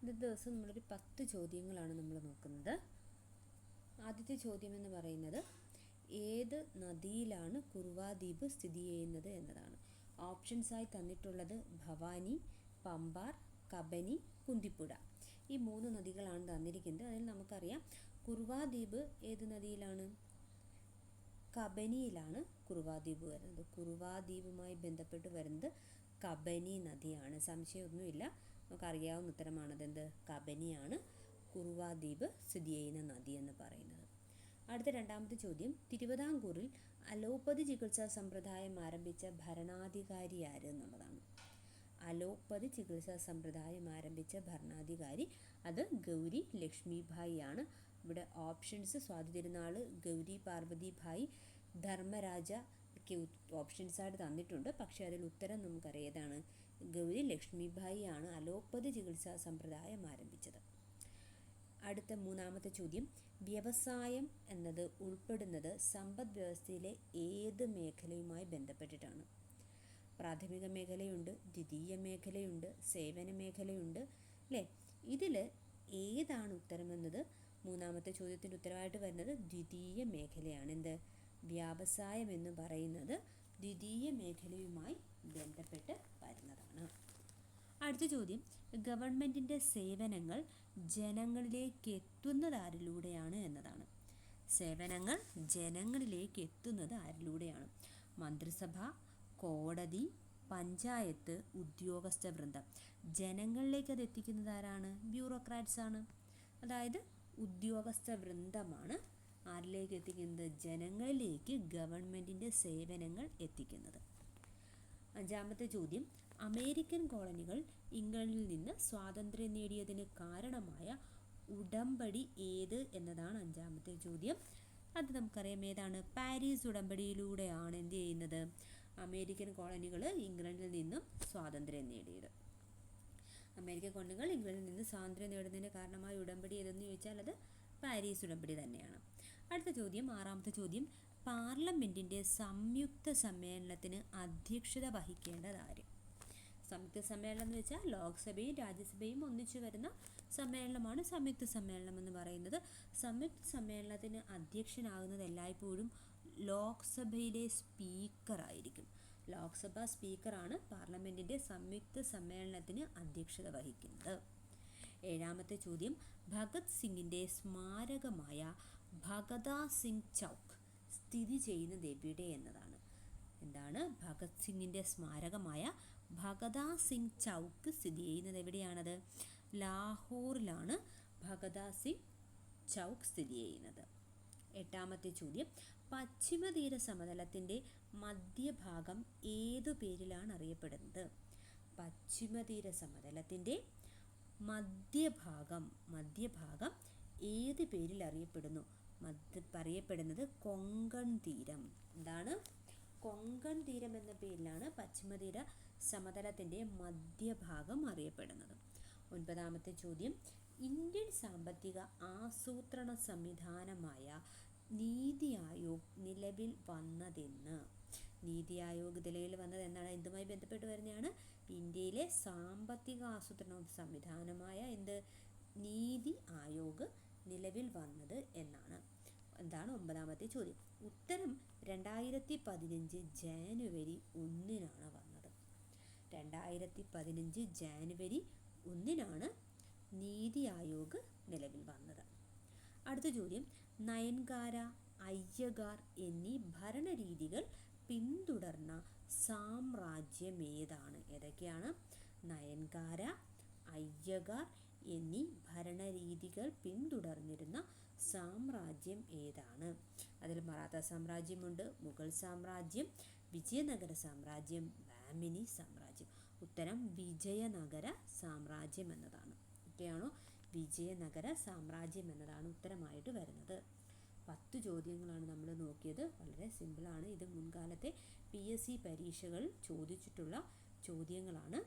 ഇന്നത്തെ ദിവസം നമ്മളൊരു 10 ചോദ്യങ്ങളാണ് നമ്മൾ നോക്കുന്നത്. ആദ്യത്തെ ചോദ്യം എന്ന് പറയുന്നത് ഏത് നദിയിലാണ് കുറുവാ ദ്വീപ് സ്ഥിതി ചെയ്യുന്നത് എന്നതാണ്. ഓപ്ഷൻസായി തന്നിട്ടുള്ളത് ഭവാനി, പമ്പാർ, കബനി, കുന്തിപ്പുഴ. ഈ 3 നദികളാണ് തന്നിരിക്കുന്നത്. അതിൽ നമുക്കറിയാം കുറുവാ ദ്വീപ് ഏത് നദിയിലാണ്? കബനിയിലാണ് കുറുവാ ദ്വീപ് വരുന്നത്. കുറുവാ ദ്വീപുമായി ബന്ധപ്പെട്ട് വരുന്നത് കബനി നദിയാണ്. സംശയമൊന്നുമില്ല, നമുക്കറിയാവുന്ന ഉത്തരമാണത്. എന്ത്? കബനിയാണ് കുറുവാ ദ്വീപ് സ്ഥിതി ചെയ്യുന്ന നദി എന്ന് പറയുന്നത്. അടുത്ത രണ്ടാമത്തെ ചോദ്യം, തിരുവിതാംകൂറിൽ അലോപ്പതി ചികിത്സാ സമ്പ്രദായം ആരംഭിച്ച ഭരണാധികാരി ആര് എന്നുള്ളതാണ്. അലോപ്പതി ചികിത്സാ സമ്പ്രദായം ആരംഭിച്ച ഭരണാധികാരി അത് ഗൗരി ലക്ഷ്മിഭായി ആണ്. ഇവിടെ ഓപ്ഷൻസ് സ്വാതി തിരുനാൾ, ഗൗരി പാർവതി ഭായ്, ധർമ്മരാജ ഒക്കെ ഓപ്ഷൻസായിട്ട് തന്നിട്ടുണ്ട്. പക്ഷേ അതിൽ ഉത്തരം നമുക്കറിയാം ഏതാണ്? ഗൗരി ലക്ഷ്മിഭായി ആണ് അലോപ്പതി ചികിത്സാ സമ്പ്രദായം ആരംഭിച്ചത്. അടുത്ത മൂന്നാമത്തെ ചോദ്യം, വ്യവസായം എന്നത് ഉൾപ്പെടുന്നത് സമ്പദ് വ്യവസ്ഥയിലെ ഏത് മേഖലയുമായി ബന്ധപ്പെട്ടിട്ടാണ്? പ്രാഥമിക മേഖലയുണ്ട്, ദ്വിതീയ മേഖലയുണ്ട്, സേവന മേഖലയുണ്ട്, അല്ലേ? ഇതിൽ ഏതാണ് ഉത്തരമെന്നത് മൂന്നാമത്തെ ചോദ്യത്തിൻ്റെ ഉത്തരവായിട്ട് വരുന്നത് ദ്വിതീയ മേഖലയാണ്. എന്ത്? വ്യവസായം എന്ന് പറയുന്നത് ദ്വിതീയ മേഖലയുമായി ബന്ധപ്പെട്ട് വരുന്നതാണ്. അടുത്ത ചോദ്യം, ഗവൺമെൻറ്റിൻ്റെ സേവനങ്ങൾ ജനങ്ങളിലേക്ക് എത്തുന്നത് ആരിലൂടെയാണ് എന്നതാണ്. സേവനങ്ങൾ ജനങ്ങളിലേക്ക് എത്തുന്നത് ആരിലൂടെയാണ്? മന്ത്രിസഭ, കോടതി, പഞ്ചായത്ത്, ഉദ്യോഗസ്ഥ വൃന്ദം. ജനങ്ങളിലേക്ക് അത് എത്തിക്കുന്നത് ആരാണ്? ബ്യൂറോക്രാറ്റ്സ് ആണ്. അതായത് ഉദ്യോഗസ്ഥ വൃന്ദമാണ് ആരിലേക്ക് എത്തിക്കുന്നത്? ജനങ്ങളിലേക്ക് ഗവൺമെൻറ്റിൻ്റെ സേവനങ്ങൾ എത്തിക്കുന്നത്. അഞ്ചാമത്തെ ചോദ്യം, അമേരിക്കൻ കോളനികൾ ഇംഗ്ലണ്ടിൽ നിന്ന് സ്വാതന്ത്ര്യം നേടിയതിന് കാരണമായ ഉടമ്പടി ഏത് എന്നതാണ് അഞ്ചാമത്തെ ചോദ്യം. അത് നമുക്കറിയാം ഏതാണ്? പാരീസ് ഉടമ്പടിയിലൂടെയാണ് എന്ത് ചെയ്യുന്നത്? അമേരിക്കൻ കോളനികൾ ഇംഗ്ലണ്ടിൽ നിന്നും സ്വാതന്ത്ര്യം നേടിയത്. അമേരിക്കൻ കോളനികൾ ഇംഗ്ലണ്ടിൽ നിന്ന് സ്വാതന്ത്ര്യം നേടുന്നതിന് കാരണമായ ഉടമ്പടി ഏതെന്ന് ചോദിച്ചാൽ അത് പാരീസ് ഉടമ്പടി തന്നെയാണ്. അടുത്ത ചോദ്യം, ആറാമത്തെ ചോദ്യം, പാർലമെൻറ്റിൻ്റെ സംയുക്ത സമ്മേളനത്തിന് അധ്യക്ഷത വഹിക്കേണ്ടത് ആര്? സംയുക്ത സമ്മേളനം എന്ന് വെച്ചാൽ ലോക്സഭയും രാജ്യസഭയും ഒന്നിച്ചു വരുന്ന സമ്മേളനമാണ് സംയുക്ത സമ്മേളനം എന്ന് പറയുന്നത്. സംയുക്ത സമ്മേളനത്തിന് അധ്യക്ഷനാകുന്നത് എല്ലായ്പ്പോഴും ലോക്സഭയിലെ സ്പീക്കറായിരിക്കും. ലോക്സഭ സ്പീക്കറാണ് പാർലമെൻറ്റിൻ്റെ സംയുക്ത സമ്മേളനത്തിന് അധ്യക്ഷത വഹിക്കുന്നത്. ഏഴാമത്തെ ചോദ്യം, ഭഗത് സിംഗിൻ്റെ സ്മാരകമായ ഭഗതാ സിംഗ് ചൗക്ക് സ്ഥിതി ചെയ്യുന്നത് എവിടെ എന്നതാണ്. എന്താണ്? ഭഗത് സിംഗിൻ്റെ സ്മാരകമായ ഭഗതാ സിംഗ് ചൗക്ക് സ്ഥിതി ചെയ്യുന്നത് എവിടെയാണത്? ലാഹോറിലാണ് ഭഗതാ സിംഗ് ചൗക്ക് സ്ഥിതി ചെയ്യുന്നത്. എട്ടാമത്തെ ചോദ്യം, പശ്ചിമതീര സമതലത്തിൻ്റെ മധ്യഭാഗം ഏതു പേരിലാണ് അറിയപ്പെടുന്നത്? പശ്ചിമതീര സമതലത്തിൻ്റെ മധ്യഭാഗം ഏത് പേരിൽ അറിയപ്പെടുന്നു? അറിയപ്പെടുന്നത് കൊങ്കൺ തീരം. എന്താണ്? കൊങ്കൺ തീരം എന്ന പേരിലാണ് പശ്ചിമതീര സമതലത്തിൻ്റെ മധ്യഭാഗം അറിയപ്പെടുന്നത്. ഒൻപതാമത്തെ ചോദ്യം, ഇന്ത്യൻ സാമ്പത്തിക ആസൂത്രണ സംവിധാനമായ നീതി ആയോഗ് നിലവിൽ വന്നതെന്ന്. നീതി ആയോഗ് നിലവിൽ വന്നത് എന്നാണ്? എന്തുമായി ബന്ധപ്പെട്ട് വരുന്നതാണ്? ഇന്ത്യയിലെ സാമ്പത്തിക ആസൂത്രണ സംവിധാനമായ നീതി ആയോഗ് നിലവിൽ വന്നത് എന്നാണ്. എന്താണ് ഒമ്പതാമത്തെ ചോദ്യം? ഉത്തരം 2015 ജാനുവരി 1 വന്നത്. 2015 ജാനുവരി 1 നീതി ആയോഗ് നിലവിൽ വന്നത്. അടുത്ത ചോദ്യം, നയൻകാര, അയ്യഗാർ എന്നീ ഭരണരീതികൾ പിന്തുടർന്ന സാമ്രാജ്യം ഏതാണ്? ഏതൊക്കെയാണ്? നയൻകാര, അയ്യഗാർ എന്നീ ഭരണരീതികൾ പിന്തുടർന്നിരുന്ന സാമ്രാജ്യം ഏതാണ്? അതിൽ മറാത്ത സാമ്രാജ്യമുണ്ട്, മുഗൾ സാമ്രാജ്യം, വിജയനഗര സാമ്രാജ്യം, ബാമിനി സാമ്രാജ്യം. ഉത്തരം വിജയനഗര സാമ്രാജ്യം എന്നതാണ്. ഒക്കെയാണോ? വിജയനഗര സാമ്രാജ്യം എന്നതാണ് ഉത്തരമായിട്ട് വരുന്നത്. 10 ചോദ്യങ്ങളാണ് നമ്മൾ നോക്കിയത്. വളരെ സിമ്പിളാണ്. ഇത് മുൻകാലത്തെ PSC പരീക്ഷകൾ ചോദിച്ചിട്ടുള്ള ചോദ്യങ്ങളാണ്.